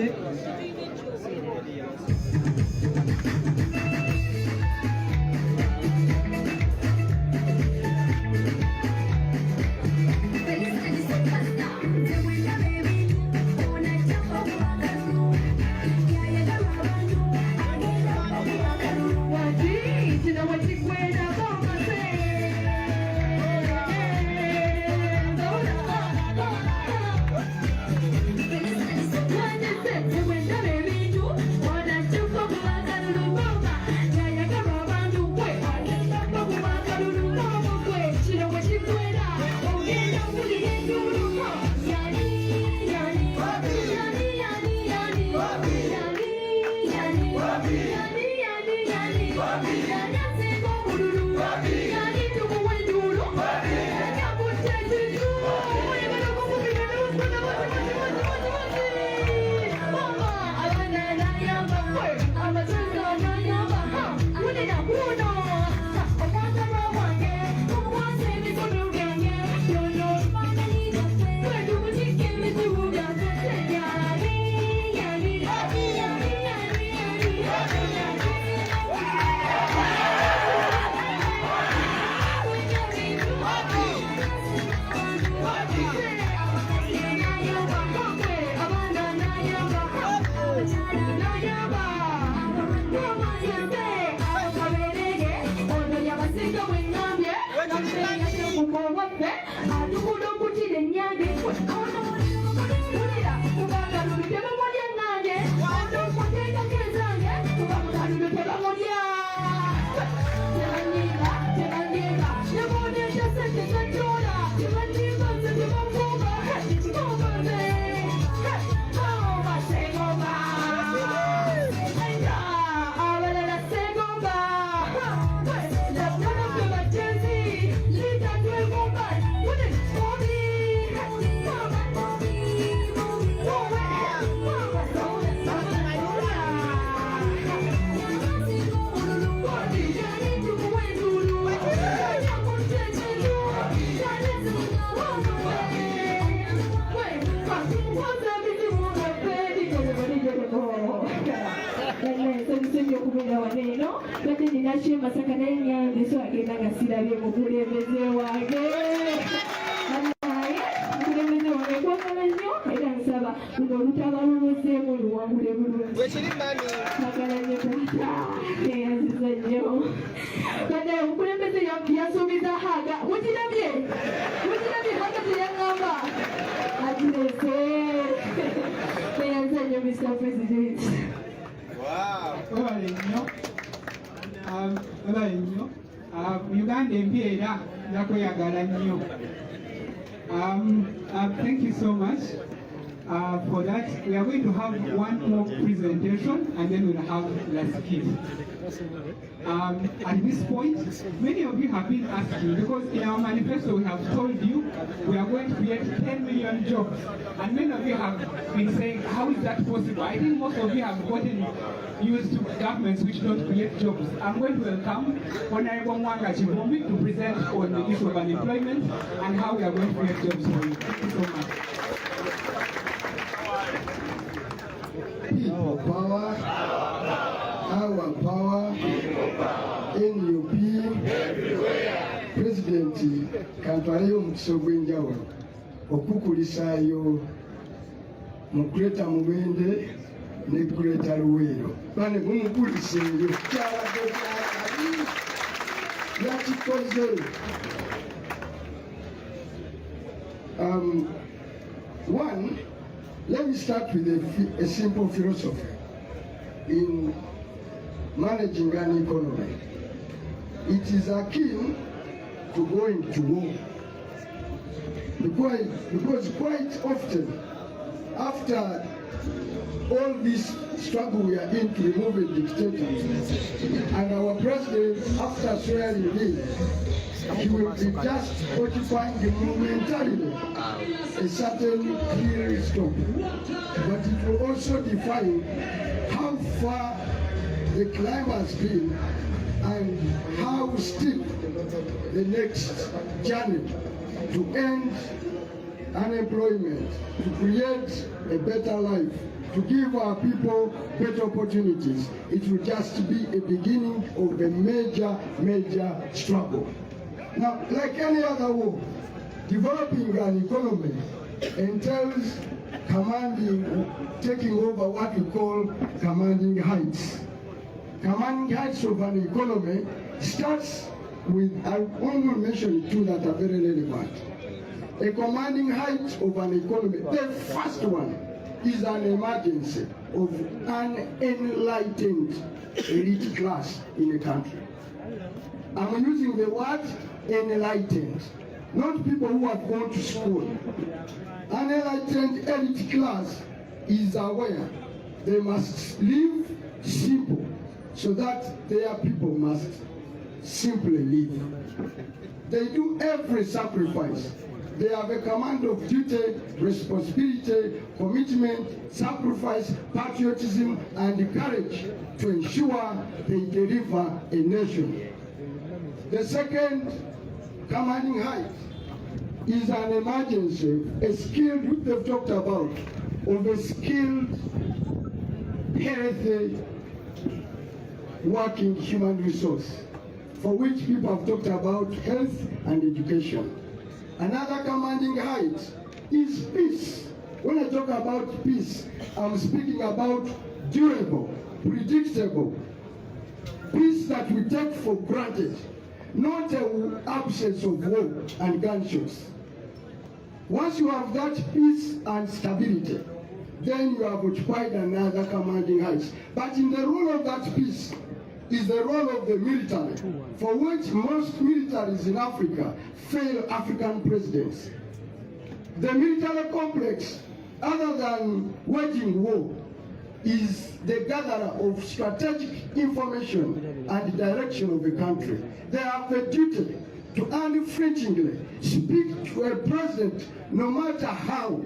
Mr. President. Wow. Uganda empiera yakweyagala nnyo. Thank you so much for that. We are going to have one more presentation and then we'll have the skit. At this point, many of you have been asking, because in our manifesto we have told you we are going to create 10 million jobs. And many of you have been saying, how is that possible? I think most of you have gotten used to governments which don't create jobs. I'm going to welcome Honorable Mwanga Chibomi to present on the issue of unemployment and how we are going to create jobs for you. Thank you so much. Our power, NUP, President Kantwaleyo omukisa ogw'enjawulo okukulisaayo mu Greater Mubende ne Greater Luweero. Bane gumukuliseeyo. yakikoze. One, let me start with a simple philosophy in managing an economy. It is akin to going to war. Because quite often, after all this struggle we are in to remove a dictator, and our president, after swearing in, he will be just occupying momentarily a certain clear stop. But it will also define how far the climb has been and how steep the next journey to end unemployment, to create a better life, to give our people better opportunities. It will just be a beginning of a major struggle. Now, like any other war, developing an economy entails taking over what we call commanding heights. Commanding heights of an economy starts with, I only mention two that are very relevant. A commanding height of an economy, the first one is an emergency of an enlightened elite class in a country. I'm using the word enlightened, not people who have gone to school. An enlightened elite class is aware they must live simple so that their people must simply live. They do every sacrifice. They have a command of duty, responsibility, commitment, sacrifice, patriotism, and courage to ensure they deliver a nation. The second commanding height is an emergency, a skilled, which they've talked about, of a skilled, healthy, working human resource, for which people have talked about health and education. Another commanding height is peace. When I talk about peace, I'm speaking about durable, predictable, peace that we take for granted, not an absence of war and gunshots. Once you have that peace and stability, then you have occupied another commanding height. But in the role of that peace is the role of the military, for which most militaries in Africa fail African presidents. The military complex, other than waging war, is the gatherer of strategic information and direction of the country. They have a duty to unflinchingly speak to a president, no matter how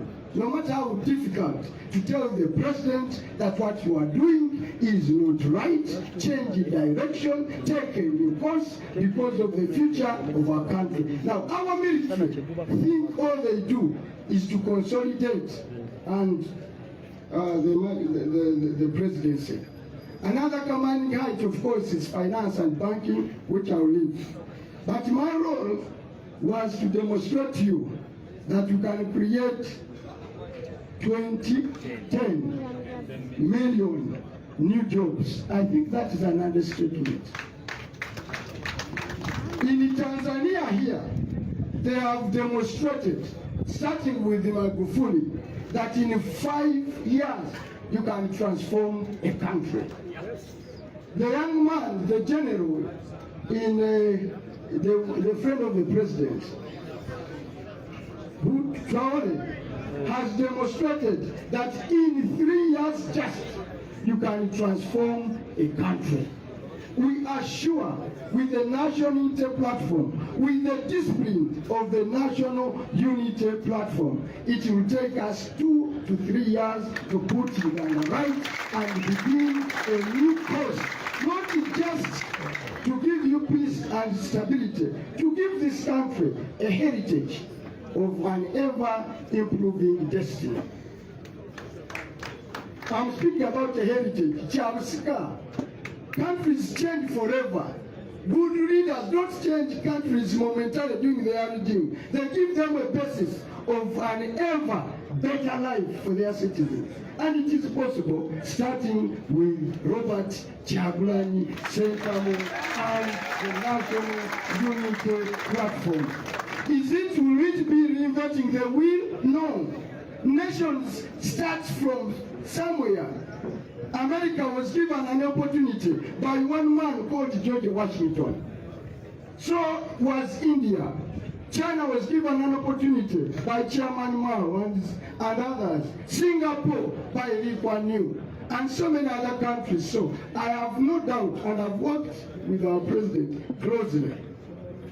difficult, to tell the president that what you are doing is not right, change the direction, take a new course because of the future of our country. Now, our military think all they do is to consolidate and the presidency. Another commanding height, of course, is finance and banking, which I'll leave. But my role was to demonstrate to you that you can create 10 million new jobs. I think that is an understatement. In Tanzania here, they have demonstrated, starting with the Magufuli, that in 5 years you can transform a country. The young man, the general, the friend of the president, who Traore, has demonstrated that in 3 years just you can transform a country. We are sure with the National Unity Platform, with the discipline of the National Unity Platform, it will take us 2 to 3 years to put it on the right and begin a new course, not just to give you peace and stability, to give this country a heritage of an ever-improving destiny. I'm speaking about a heritage. Countries change forever. Good leaders don't change countries momentarily during their regime. They give them a basis of an ever better life for their citizens. And it is possible, starting with Robert Kyagulanyi Ssentamu and the National Unity Platform. Will it be reinventing the wheel? No. Nations start from somewhere. America was given an opportunity by one man called George Washington. So was India. China was given an opportunity by Chairman Mao and others. Singapore by Lee Kuan Yew. And so many other countries. So I have no doubt, and I've worked with our president closely,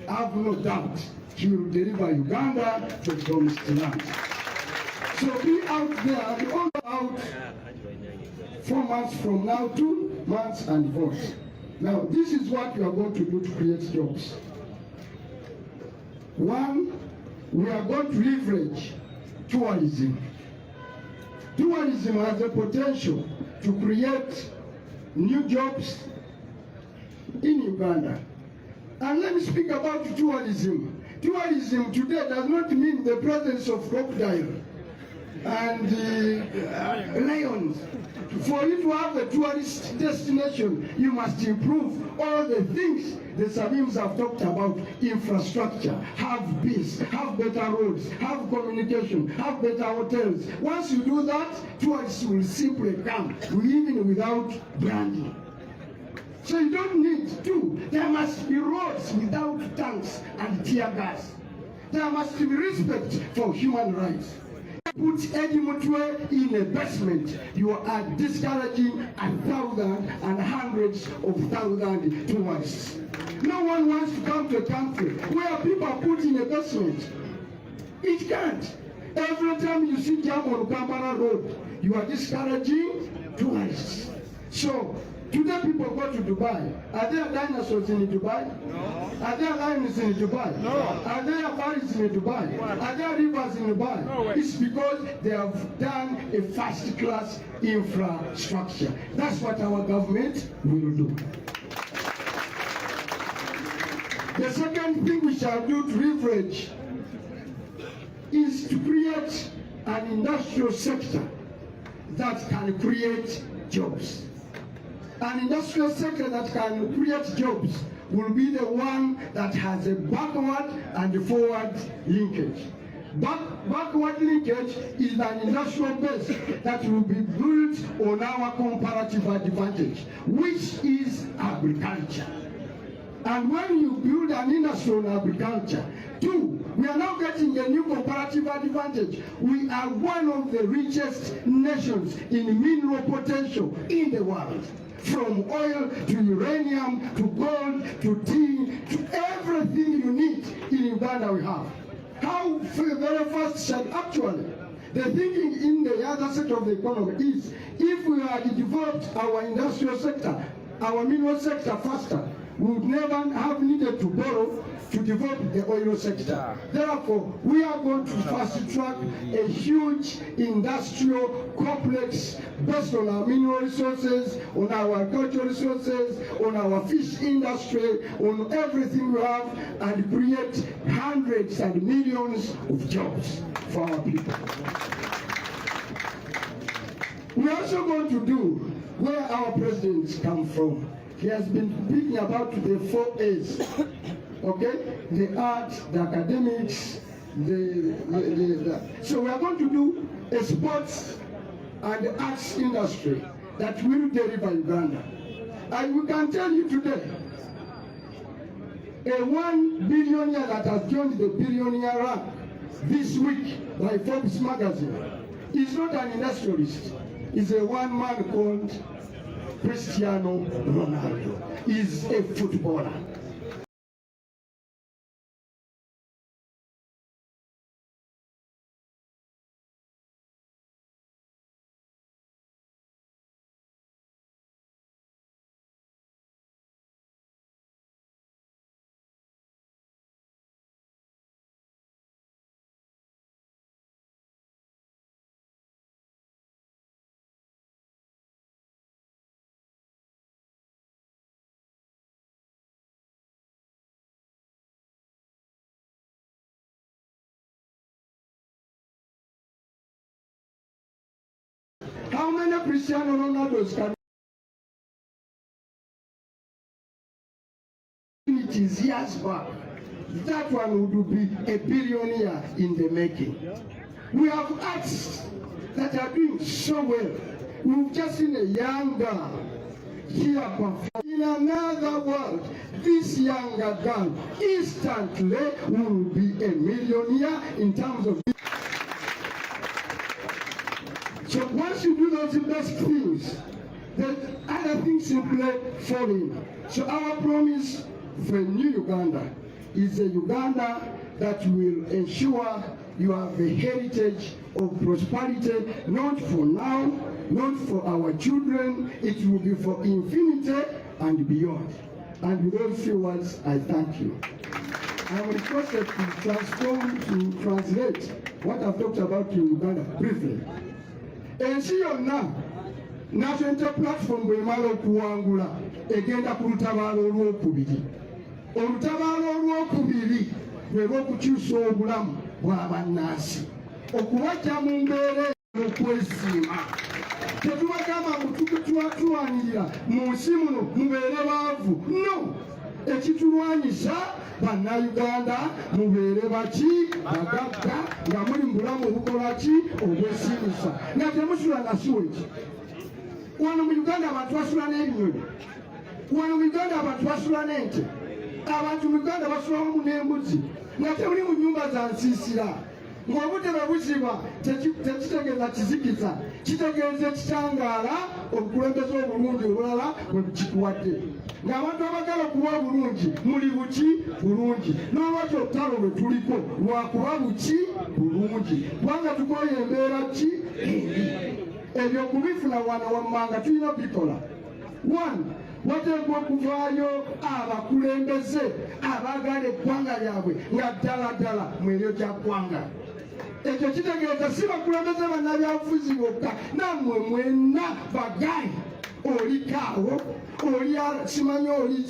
I have no doubt he will deliver Uganda the promised land. So be out there, be all out 4 months from now, 2 months and vote. Now, this is what we are going to do to create jobs. One, we are going to leverage tourism. Tourism has the potential to create new jobs in Uganda. And let me speak about tourism. Tourism today does not mean the presence of crocodile and lions. For you to have a tourist destination, you must improve all the things the Sabims have talked about: infrastructure, have peace, have better roads, have communication, have better hotels. Once you do that, tourists will simply come, even without branding. So you don't need to. There must be roads without tanks and tear gas. There must be respect for human rights. Put Eddie Mutwe in a basement, you are discouraging 1,000 and hundreds of thousands tourists. No one wants to come to a country where people are put in a basement. It can't. Every time you see jam on Kampala Road, you are discouraging tourists. So today people go to Dubai. Are there dinosaurs in Dubai? No. Are there lions in Dubai? No. Are there valleys in Dubai? Are there rivers in Dubai? No. It's because they have done a first-class infrastructure. That's what our government will do. The second thing we shall do to leverage is to create an industrial sector that can create jobs. An industrial sector that can create jobs will be the one that has a backward and forward linkage. Backward linkage is an industrial base that will be built on our comparative advantage, which is agriculture. And when you build an industry on agriculture, two, we are now getting a new comparative advantage. We are one of the richest nations in mineral potential in the world. From oil to uranium to gold to tin to everything you need in Uganda we have. How very fast shall actually the thinking in the other sector of the economy is, if we had developed our industrial sector, our mineral sector faster, we would never have needed to borrow to develop the oil sector. Therefore, we are going to fast track a huge industrial complex based on our mineral resources, on our agricultural resources, on our fish industry, on everything we have, and create hundreds and millions of jobs for our people. We are also going to do where our presidents come from. He has been speaking about the 4 A's. Okay, the arts, the academics, so we are going to do a sports and arts industry that will deliver Uganda. And we can tell you today, a 1 billionaire that has joined the billionaire rank this week by Forbes magazine is not an industrialist. He's a one man called Cristiano Ronaldo. He's a footballer. How many Cristiano Ronaldos can it is years back? That one would be a billionaire in the making. We have artists that are doing so well. We've just seen a young girl here perform. In another world, this younger girl instantly will be a millionaire in terms of. So once you do those best things, then other things simply fall in. So our promise for a new Uganda is a Uganda that will ensure you have a heritage of prosperity, not for now, not for our children, it will be for infinity and beyond. And with those few words, I thank you. I am requested to translate what I've talked about in Uganda briefly. Ensi yonna national platform bwemala okuwangula egenda ku lutabaalo olwokubiri. Olutabaalo olwokubiri lwe lw'okukyusa obulamu bw'abannansi, okubaggya mu mbeera y'okwesiima. Tetubagamba tuwanirira mu nsi muno mubeere baavu. No, ekitulwanyisa bannayuganda mubeere baki bagagga nga muli mu bulamu obukola ki obwesiimisa nga temusula na siwegi. Wano mu Uganda abantu basula n'ebinyonyi, wano mu Uganda abantu basula n'ente, abantu mu Uganda basulamu n'embuzi nga temuli mu nnyumba za nsiisira. Ng'obudde bwe buziba tekitegeeza kizikiza, kitegeeza ekitangaala obukulembeze obulungi obulala bwe bukikuwadde. Ng'abantu abagala okuba obulungi muli buki bulungi, n'olwakyo olutalo lwe tuliko lwakuba buki bulungi, kubanga tukoye embeera ki embi. Ebyo kubifuna wana wammanga tulina bikola. One, wateekwa okuvaayo abakulembeze abaagala eggwanga lyabwe nga ddala mweryo kya ggwanga. Ekyo kitegeeza si bakulembeze bannabyabufuzi bokka, nammwe mwenna bagayi. Olikaawo, oli simanyi oli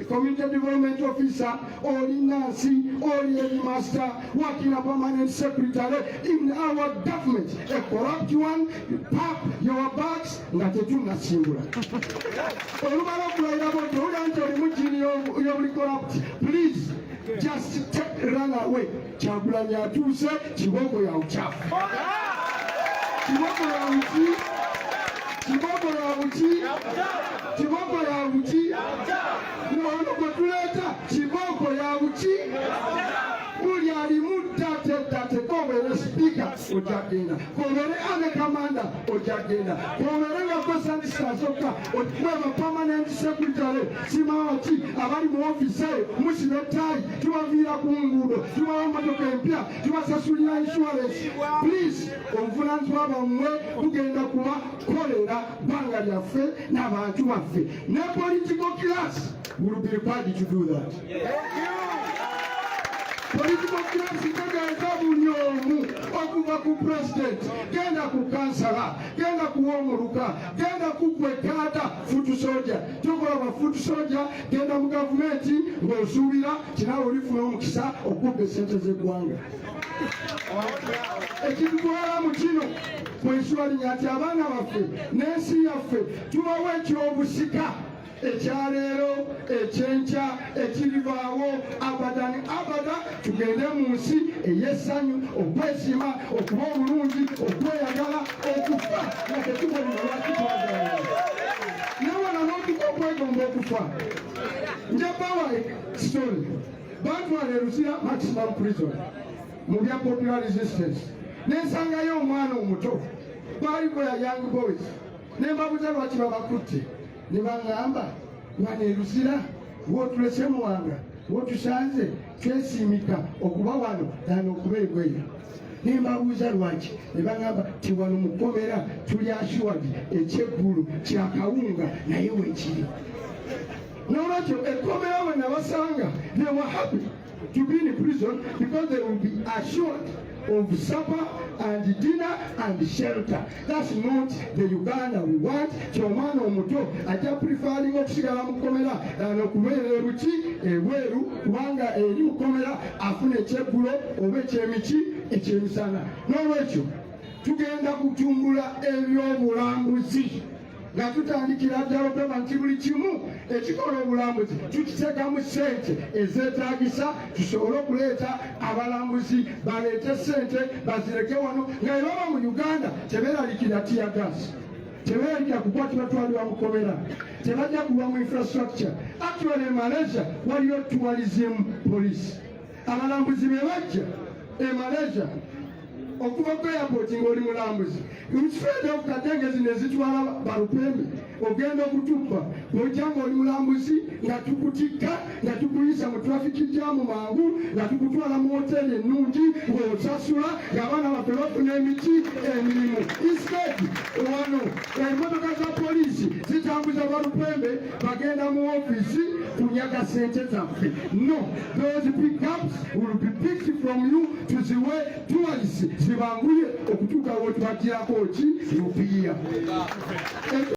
community development officer, oli nurse, oli headmaster, working a permanent secretary in our government. A corrupt one, you pack your bags nga tetunnasimbula. Olumala okulayira boti olya nti oli mujini y'obuli corrupt. Please, just run away. Kyagulanyi atuuse, kiboko ya uchafu. Kiboko ya uchi. Kiboko ya buki, kiboko ya buki, n'ono gwe tuleeta kiboko ya buki. Buli alimu tate kobeere speaker ojagenda, kobeere ane kamanda ojagenda, kobeere nga kosandisa zokka okweba permanent secretary simawaki abali mu office eyo musibe ttaayi tubaviira ku nguudo tubawa emmotoka empya tubasasulira insurance. Please, obuvunaanyizibwa bwammwe bugenda kuba kolera bbanga lyaffe n'abantu baffe. Ne political class will be required to do that. Political class itegeeza buli omu okuva ku president, genda ku kansala, genda ku w'omuluka, genda ku gwe kaata futu soja. Tokola ba futu soja, genda mu gavumenti ng'osuubira kinaawe olifuna omukisa okubba essente z'eggwanga. Ekitutwala mu kino kwenswalinya nti abaana baffe n'ensi yaffe tubawa ekyobusika ekyaleero ekyenkya ekirivaawo abadani abada tugende mu nsi ey'essanyu okwesiima okuba obulungi okweyagala okufa nga tetubonera lwaki twagala nawala n'otuka okwegomba okufa. Njabawa story bantwala e Luzira maximum prison mu bya popular resistance nensangayo omwana omuto baali bwe ya young boys nembabuza lwaki babakutte ne baŋŋamba wano e Luzira w'otulese muwanga w'otusanze twesiimika okuba wano dana okuba egweyo. Ne mbabuuza lwaki ne baŋŋamba ti wano mu kkomera tuli aswadi ekyeggulu kyakawunga naye weekiri. N'olwekyo ekkomera bwe nabasanga they were happy to be in prison because they will be assured of supper and dinner and shelter. That's not the Uganda we want. Kyomwana omuto ajja preferring okusigala mu kkomera n'okubeera eruki ebweru kubanga eri mu kkomera afuna ekyeggulo oba ekyemiki ekyemisana. N'olwekyo tugenda kutumbula ebyobulambuzi nga tutandikira ddala okulaba nti buli kimu ekikola obulambuzi tukiteekamu ssente ezeetaagisa tusobole okuleeta abalambuzi baleete ssente bazireke wano nga ebaba mu Uganda tebeeralikira tiyagasi tebeeralikira kukwatibwa twalibwa mukomera tebajja kuba mu infrastructure. Actually in Malaysia waliyo tourism police. Abalambuzi be bajja e Malaysia okuva ku airport ng'oli mulambuzi ekifeede okukadengezi ne zitwala balupembe ogenda okutuppa bw'ojja ng'oli mulambuzi nga tukutikka nga tukuyisa mu traffic jam mangu nga tukutwala mu hoteri ennungi ng'osasula ng'abaana baffe bafuna emiti emirimu. Instead wano emmotoka za poliisi zitambuza balupembe bagenda mu ofiisi kunyaga sente zaffe. No, those pickups will be picked from you tuziwe tourists zibanguye okutuuka we twagirako ki lupiiya.